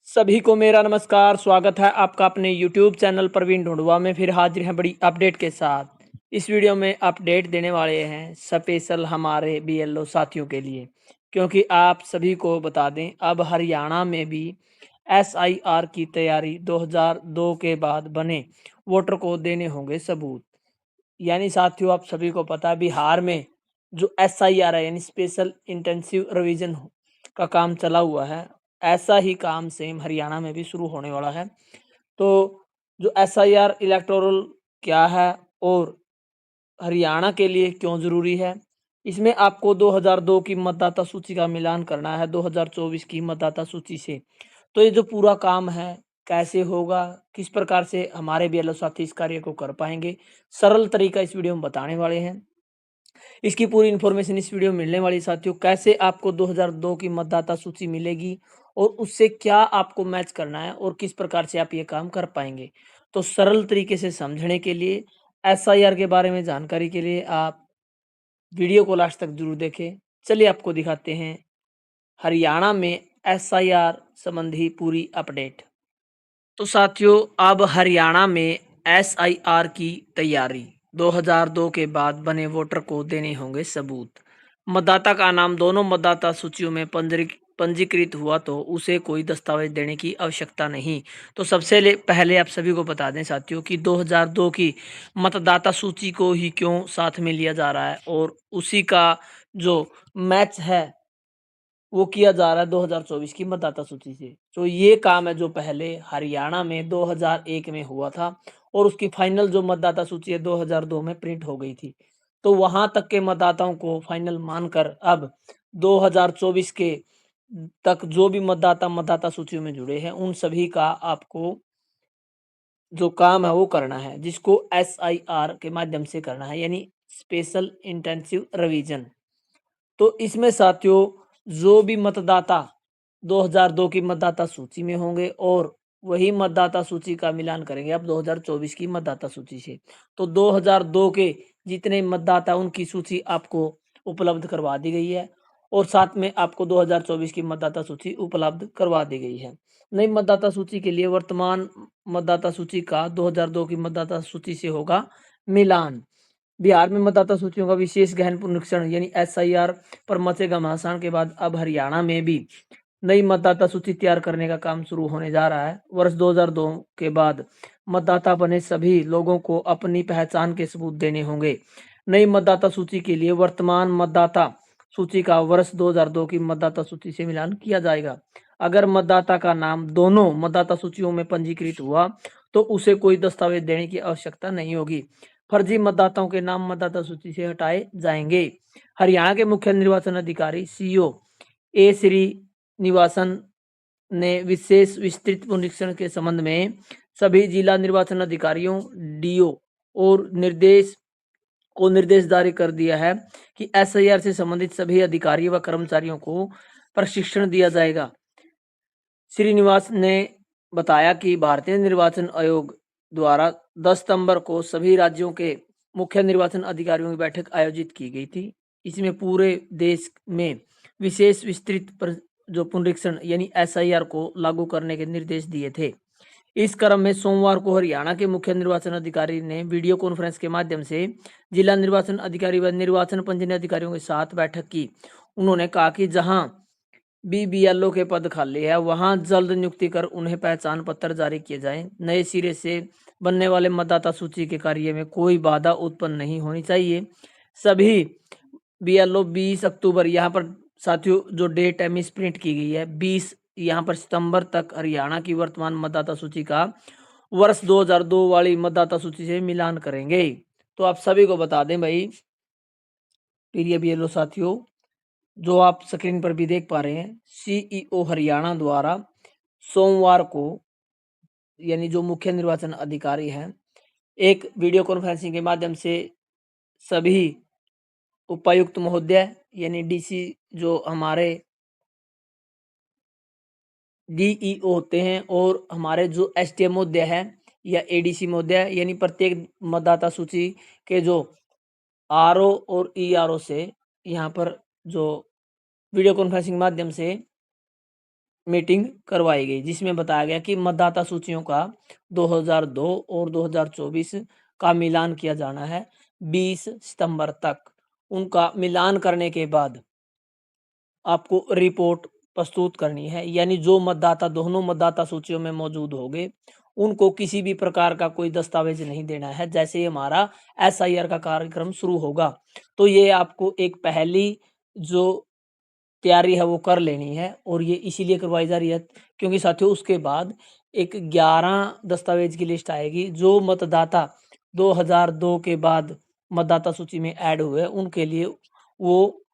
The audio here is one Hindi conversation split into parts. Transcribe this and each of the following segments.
सभी को मेरा नमस्कार। स्वागत है आपका अपने YouTube चैनल प्रवीण ढूंढवा में। फिर हाजिर हैं बड़ी अपडेट के साथ। इस वीडियो में अपडेट देने वाले हैं स्पेशल हमारे BLO साथियों के लिए, क्योंकि आप सभी को बता दें अब हरियाणा में भी SIR की तैयारी 2002 के बाद बने वोटर को देने होंगे सबूत। यानी साथियों, आप सभी को पता है बिहार में जो SIR है यानी स्पेशल इंटेंसिव रिवीजन का काम चला हुआ है, ऐसा ही काम सेम हरियाणा में भी शुरू होने वाला है। तो जो SIR इलेक्टोरल क्या है और हरियाणा के लिए क्यों ज़रूरी है, इसमें आपको 2002 की मतदाता सूची का मिलान करना है 2024 की मतदाता सूची से। तो ये जो पूरा काम है कैसे होगा, किस प्रकार से हमारे BLO साथी इस कार्य को कर पाएंगे, सरल तरीका इस वीडियो में बताने वाले हैं। इसकी पूरी इन्फॉर्मेशन इस वीडियो में मिलने वाली साथियों। कैसे आपको 2002 की मतदाता सूची मिलेगी और उससे क्या आपको मैच करना है और किस प्रकार से आप ये काम कर पाएंगे। तो सरल तरीके से समझने के लिए, SIR के बारे में जानकारी के लिए आप वीडियो को लास्ट तक जरूर देखें। चलिए आपको दिखाते हैं हरियाणा में SIR संबंधी पूरी अपडेट। तो साथियों, अब हरियाणा में SIR की तैयारी 2002 के बाद बने वोटर को देने होंगे सबूत। मतदाता का नाम दोनों मतदाता सूचियों में पंजीकृत हुआ तो उसे कोई दस्तावेज देने की आवश्यकता नहीं। तो सबसे पहले आप सभी को बता दें साथियों कि 2002 की मतदाता सूची को ही क्यों साथ में लिया जा रहा है और उसी का जो मैच है वो किया जा रहा है 2024 की मतदाता सूची से। तो ये काम है जो पहले हरियाणा में 2001 में हुआ था और उसकी फाइनल जो मतदाता सूची है 2002 में प्रिंट हो गई थी। तो वहां तक के मतदाताओं को फाइनल मानकर अब 2024 के तक जो भी मतदाता सूची में जुड़े हैं उन सभी का आपको जो काम है वो करना है, जिसको SIR के माध्यम से करना है, यानी स्पेशल इंटेंसिव रिवीजन। तो इसमें साथियों जो भी मतदाता 2002 की मतदाता सूची में होंगे और वही मतदाता सूची का मिलान करेंगे अब 2024 की मतदाता सूची से, तो 2002 के जितने मतदाता उनकी सूची आपको उपलब्ध करवा दी गई है और साथ में आपको 2024 की मतदाता सूची उपलब्ध करवा दी गई है। नई मतदाता सूची के लिए वर्तमान मतदाता सूची का 2002 की मतदाता सूची से होगा मिलान। बिहार में मतदाता सूचियों का विशेष गहन पुनरीक्षण यानी SIR पर मचेगा घमासान के बाद अब हरियाणा में भी नई मतदाता सूची तैयार करने का काम शुरू होने जा रहा है। वर्ष 2002 के बाद मतदाता बने सभी लोगों को अपनी पहचान के सबूत देने होंगे। नई मतदाता सूची के लिए वर्तमान मतदाता सूची का वर्ष 2002 की मतदाता सूची से मिलान किया जाएगा। अगर मतदाता का नाम दोनों मतदाता सूचियों में पंजीकृत हुआ तो उसे कोई दस्तावेज देने की आवश्यकता नहीं होगी। फर्जी मतदाताओं के नाम मतदाता सूची से हटाए जाएंगे। हरियाणा के मुख्य निर्वाचन अधिकारी CO ए श्रीनिवासन ने विशेष विस्तृत पुनरीक्षण के संबंध में सभी जिला निर्वाचन अधिकारियों DO और निर्देश जारी कर दिया है कि SIR से संबंधित सभी अधिकारियों व कर्मचारियों को प्रशिक्षण दिया जाएगा। श्रीनिवास ने बताया कि भारतीय निर्वाचन आयोग द्वारा 10 सितंबर को सभी राज्यों के मुख्य निर्वाचन अधिकारियों की बैठक आयोजित की गई थी। इसमें पूरे देश में विशेष विस्तृत जो पुनरीक्षण यानी SIR को लागू करने के निर्देश दिए थे। इस क्रम में सोमवार को हरियाणा के मुख्य निर्वाचन अधिकारी ने वीडियो कॉन्फ्रेंस के माध्यम से जिला निर्वाचन अधिकारी व निर्वाचन पंजीयन अधिकारियों के साथ बैठक की। उन्होंने कहा कि जहां BLO के पद खाली है वहां जल्द नियुक्ति कर उन्हें पहचान पत्र जारी किए जाएं। नए सिरे से बनने वाले मतदाता सूची के कार्य में कोई बाधा उत्पन्न नहीं होनी चाहिए। सभी BLO 20 अक्टूबर, यहाँ पर साथियों जो डेट है मिस प्रिंट की गई है, 20 यहाँ पर सितंबर तक हरियाणा की वर्तमान मतदाता सूची का वर्ष 2002 वाली मतदाता सूची से मिलान करेंगे। तो आप सभी को बता दें भाई प्रिय BLO साथियों, जो आप स्क्रीन पर भी देख पा रहे हैं, CEO हरियाणा द्वारा सोमवार को यानी जो मुख्य निर्वाचन अधिकारी हैं एक वीडियो कॉन्फ्रेंसिंग के माध्यम से सभी उपायुक्त महोदय यानी DC जो हमारे DEO होते हैं और हमारे जो SDM महोदय है या ADC महोदय यानी प्रत्येक मतदाता सूची के जो RO और ERO से यहाँ पर जो वीडियो कॉन्फ्रेंसिंग माध्यम से मीटिंग करवाई गई, जिसमें बताया गया कि मतदाता सूचियों का 2002 और 2024 का मिलान किया जाना है 20 सितंबर तक। उनका मिलान करने के बाद आपको रिपोर्ट प्रस्तुत करनी है, यानी जो मतदाता दोनों मतदाता सूचियों में मौजूद होंगे उनको किसी भी प्रकार का कोई दस्तावेज नहीं देना है। जैसे ही हमारा एसआईआर का कार्यक्रम शुरू होगा तो ये आपको एक पहली जो तैयारी है वो कर लेनी है, और ये इसीलिए करवाई जा रही है क्योंकि साथियों उसके बाद एक 11 दस्तावेज की लिस्ट आएगी जो मतदाता 2002 के बाद मतदाता सूची में ऐड हुए उनके लिए वो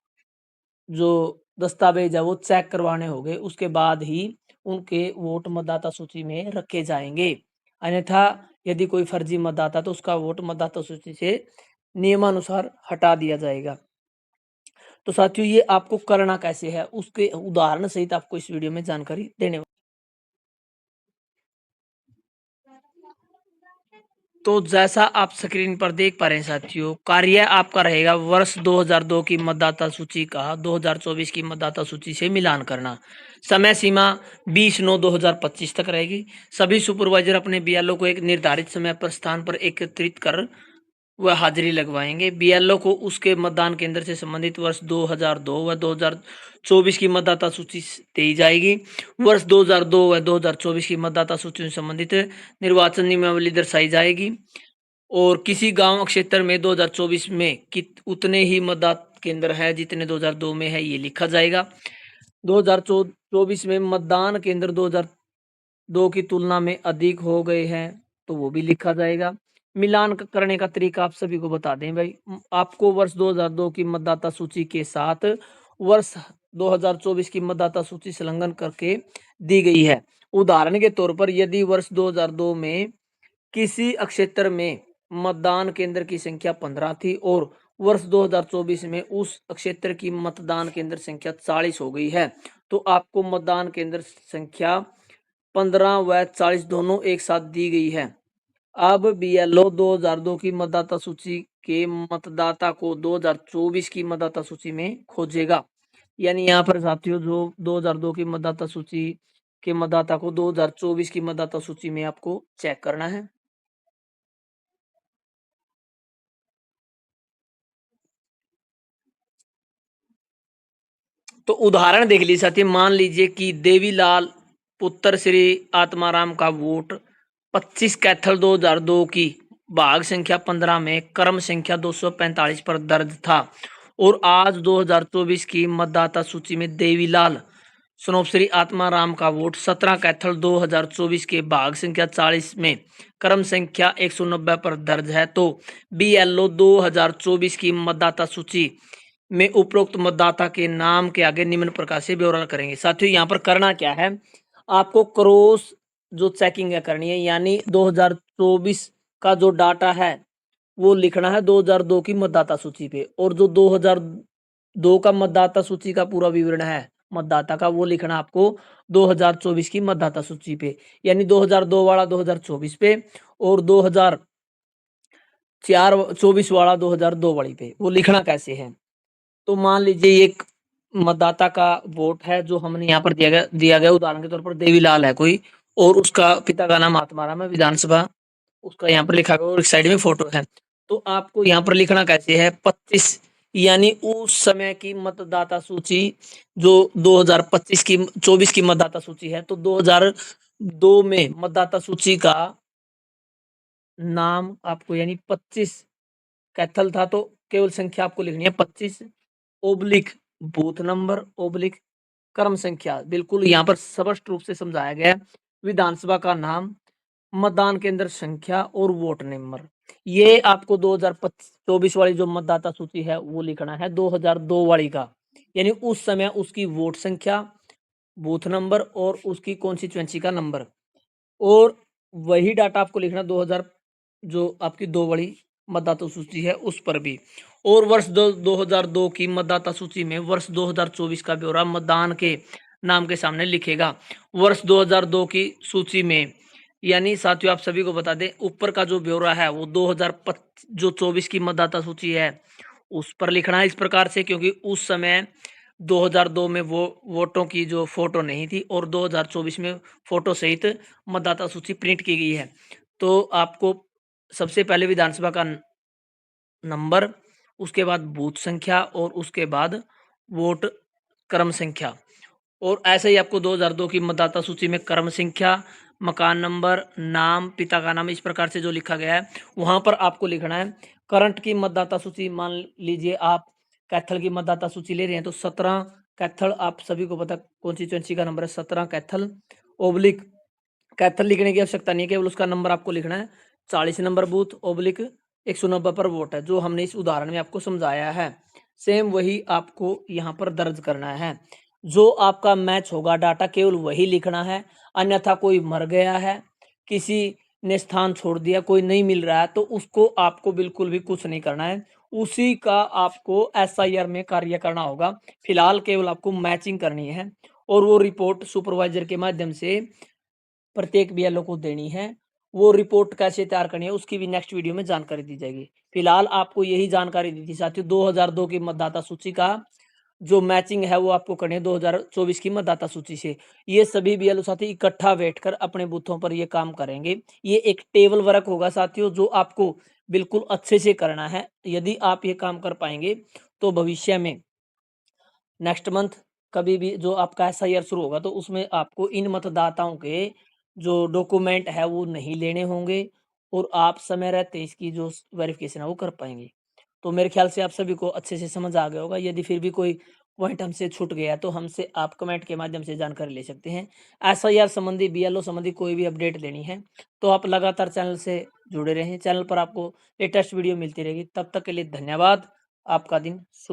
जो दस्तावेज है वो चेक करवाने होंगे, उसके बाद ही उनके वोट मतदाता सूची में रखे जाएंगे। अन्यथा यदि कोई फर्जी मतदाता तो उसका वोट मतदाता सूची से नियमानुसार हटा दिया जाएगा। तो साथियों ये आपको करना कैसे है उसके उदाहरण सहित आपको इस वीडियो में जानकारी देने। तो जैसा आप स्क्रीन पर देख पा रहे हैं साथियों, कार्य आपका रहेगा वर्ष 2002 की मतदाता सूची का 2024 की मतदाता सूची से मिलान करना। समय सीमा 20/9/2025 तक रहेगी। सभी सुपरवाइजर अपने बीएलओ को एक निर्धारित समय पर स्थान पर एकत्रित कर वह हाजिरी लगवाएंगे। बीएलओ को उसके मतदान केंद्र से संबंधित वर्ष 2002 व 2024 की मतदाता सूची दी जाएगी। वर्ष 2002 व 2024 की मतदाता सूची से संबंधित निर्वाचन नियमावली दर्शाई जाएगी, और किसी गांव क्षेत्र में 2024 में उतने ही मतदान केंद्र है जितने 2002 में है ये लिखा जाएगा। 2024 में मतदान केंद्र 2002 की तुलना में अधिक हो गए हैं तो वो भी लिखा जाएगा। मिलान करने का तरीका आप सभी को बता दें भाई, आपको वर्ष 2002 की मतदाता सूची के साथ वर्ष 2024 की मतदाता सूची संलग्न करके दी गई है। उदाहरण के तौर पर यदि वर्ष 2002 में किसी क्षेत्र में मतदान केंद्र की संख्या 15 थी और वर्ष 2024 में उस क्षेत्र की मतदान केंद्र संख्या 40 हो गई है, तो आपको मतदान केंद्र संख्या 15 व 40 दोनों एक साथ दी गई है। अब बीएलओ 2002 की मतदाता सूची के मतदाता को 2024 की मतदाता सूची में खोजेगा। यानी यहाँ पर साथियों जो 2002 की मतदाता सूची के मतदाता को 2024 की मतदाता सूची में आपको चेक करना है। तो उदाहरण देख लीजिए साथी, मान लीजिए कि देवीलाल पुत्र श्री आत्माराम का वोट 25 कैथल 2002 की भाग संख्या 15 में क्रम संख्या 245 पर दर्ज था, और आज 2024 की मतदाता सूची में देवीलाल सनोप श्री आत्माराम का वोट 17 कैथल 2024 के भाग संख्या 40 में क्रम संख्या 190 पर दर्ज है, तो बीएलओ 2024 की मतदाता सूची में उपरोक्त मतदाता के नाम के आगे निम्न प्रकार से ब्यौरा करेंगे। साथियों यहाँ पर करना क्या है, आपको क्रॉस जो चेकिंग है करनी है, यानी 2024 का जो डाटा है वो लिखना है 2002 की मतदाता सूची पे, और जो 2002 का मतदाता सूची का पूरा विवरण है मतदाता का वो लिखना आपको 2024 की मतदाता सूची पे, यानी 2002 वाला 2024 पे और 2024 वाला 2002 वाली पे। वो लिखना कैसे है, तो मान लीजिए एक मतदाता का वोट है जो हमने यहाँ पर दिया गया उदाहरण के तौर पर देवीलाल है कोई, और उसका पिता का नाम आत्माराम है, विधानसभा उसका यहाँ पर लिखा गया और एक साइड में फोटो है। तो आपको यहाँ पर लिखना कैसे है 25, यानी उस समय की मतदाता सूची जो 2025 की 24 की मतदाता सूची है, तो 2002 में मतदाता सूची का नाम आपको यानी 25 कैथल था तो केवल संख्या आपको लिखनी है 25 ओब्लिक बूथ नंबर ओब्लिक क्रम संख्या, बिल्कुल यहाँ पर स्पष्ट रूप से समझाया गया है। विधानसभा का नाम, मतदान केंद्र संख्या और वोट नंबर, ये आपको 2024 वाली जो मतदाता सूची है वो लिखना है 2002 वाली का, यानी उस समय उसकी वोट संख्या, बूथ नंबर और उसकी कॉन्स्टिट्यूएंसी का नंबर, और वही डाटा आपको लिखना 2000 जो आपकी 2 वाली मतदाता सूची है उस पर भी। और वर्ष 2002 की मतदाता सूची में वर्ष 2024 का ब्यौरा मतदान के नाम के सामने लिखेगा। वर्ष 2002 की सूची में, यानी साथियों आप सभी को बता दें ऊपर का जो ब्यौरा है वो 2024 की मतदाता सूची है उस पर लिखना है इस प्रकार से, क्योंकि उस समय 2002 में वो वोटों की जो फ़ोटो नहीं थी और 2024 में फ़ोटो सहित मतदाता सूची प्रिंट की गई है। तो आपको सबसे पहले विधानसभा का नंबर, उसके बाद बूथ संख्या और उसके बाद वोट क्रम संख्या। और ऐसे ही आपको 2002 की मतदाता सूची में क्रम संख्या, मकान नंबर, नाम, पिता का नाम, इस प्रकार से जो लिखा गया है, वहाँ पर आपको लिखना है। करंट की मतदाता सूची मान लीजिए आप कैथल की मतदाता सूची ले रहे हैं, तो 17 कैथल, आप सभी को पता कॉन्स्टिट्यूएंसी का नंबर है 17 कैथल, ओब्लिक कैथल लिखने की आवश्यकता नहीं है, केवल उसका नंबर आपको लिखना है। 40 नंबर बूथ ओब्लिक 190 पर वोट है, जो हमने इस उदाहरण में आपको समझाया है। सेम वही आपको यहाँ पर दर्ज करना है। जो आपका मैच होगा डाटा, केवल वही लिखना है। अन्यथा कोई मर गया है, किसी ने स्थान छोड़ दिया, कोई नहीं मिल रहा है, तो उसको आपको बिल्कुल भी कुछ नहीं करना है। उसी का आपको एसआईआर में कार्य करना होगा। फिलहाल केवल आपको मैचिंग करनी है और वो रिपोर्ट सुपरवाइजर के माध्यम से प्रत्येक बीएलओ को देनी है। वो रिपोर्ट कैसे तैयार करनी है, उसकी भी नेक्स्ट वीडियो में जानकारी दी जाएगी। फिलहाल आपको यही जानकारी दी थी साथियों, 2002 की मतदाता सूची का जो मैचिंग है वो आपको करनी है 2024 की मतदाता सूची से। ये सभी बीएलओ साथी इकट्ठा बैठकर अपने बूथों पर ये काम करेंगे। ये एक टेबल वर्क होगा साथियों, जो आपको बिल्कुल अच्छे से करना है। यदि आप ये काम कर पाएंगे तो भविष्य में नेक्स्ट मंथ कभी भी जो आपका एसआईआर शुरू होगा, तो उसमें आपको इन मतदाताओं के जो डॉक्यूमेंट है वो नहीं लेने होंगे और आप समय रहते इसकी जो वेरिफिकेशन है वो कर पाएंगे। तो मेरे ख्याल से आप सभी को अच्छे से समझ आ गया होगा। यदि फिर भी कोई पॉइंट हमसे छूट गया तो हमसे आप कमेंट के माध्यम से जानकारी ले सकते हैं। एसआईआर संबंधी, बीएलओ संबंधी कोई भी अपडेट लेनी है तो आप लगातार चैनल से जुड़े रहें। चैनल पर आपको लेटेस्ट वीडियो मिलती रहेगी। तब तक के लिए धन्यवाद। आपका दिन शुभ